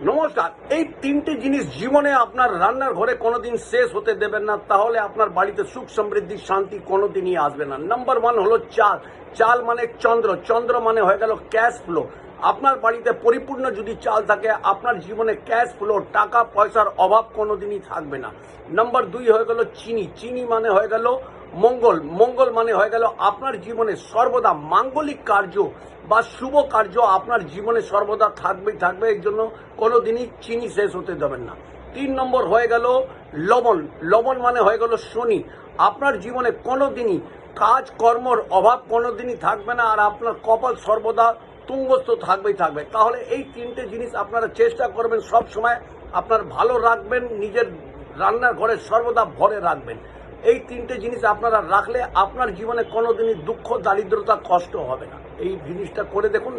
নমস্কার। এই তিনটে জিনিস জীবনে আপনার রান্নার ঘরে কোনোদিন শেষ হতে দেবেন না, তাহলে আপনার বাড়িতে সুখ সমৃদ্ধি শান্তি কোনোদিনই আসবে না। নাম্বার ওয়ান হলো চাল। চাল মানে চন্দ্র, চন্দ্র মানে হয়ে গেল ক্যাশ ফ্লো। আপনার বাড়িতে পরিপূর্ণ যদি চাল থাকে, আপনার জীবনে ক্যাশ ফ্লো, টাকা পয়সার অভাব কোনোদিনই থাকবে না। নাম্বার দুই হয়ে গেল চিনি। চিনি মানে হয়ে গেল মঙ্গল। মঙ্গল মানে হয়ে গেল আপনার জীবনে সর্বদা মাঙ্গলিক কার্য বা শুভ কার্য আপনার জীবনে সর্বদা থাকবেই থাকবে। এই জন্য কোনোদিনই চিনি শেষ হতে দেবেন না। তিন নম্বর হয়ে গেল লবণ। লবণ মানে হয়ে গেল শনি। আপনার জীবনে কোনোদিনই কাজ কর্মর অভাব কোনোদিনই থাকবে না, আর আপনার কপাল সর্বদা তুঙ্গস্থ থাকবেই থাকবে। তাহলে এই তিনটে জিনিস আপনারা চেষ্টা করবেন সব সময় আপনার ভালো রাখবেন, নিজের রান্নার ঘরে সর্বদা ভরে রাখবেন। এই তিনটে জিনিস আপনারা রাখলে আপনার জীবনে কোনোদিনই দুঃখ দারিদ্রতা কষ্ট হবে না। এই জিনিসটা করে দেখুন।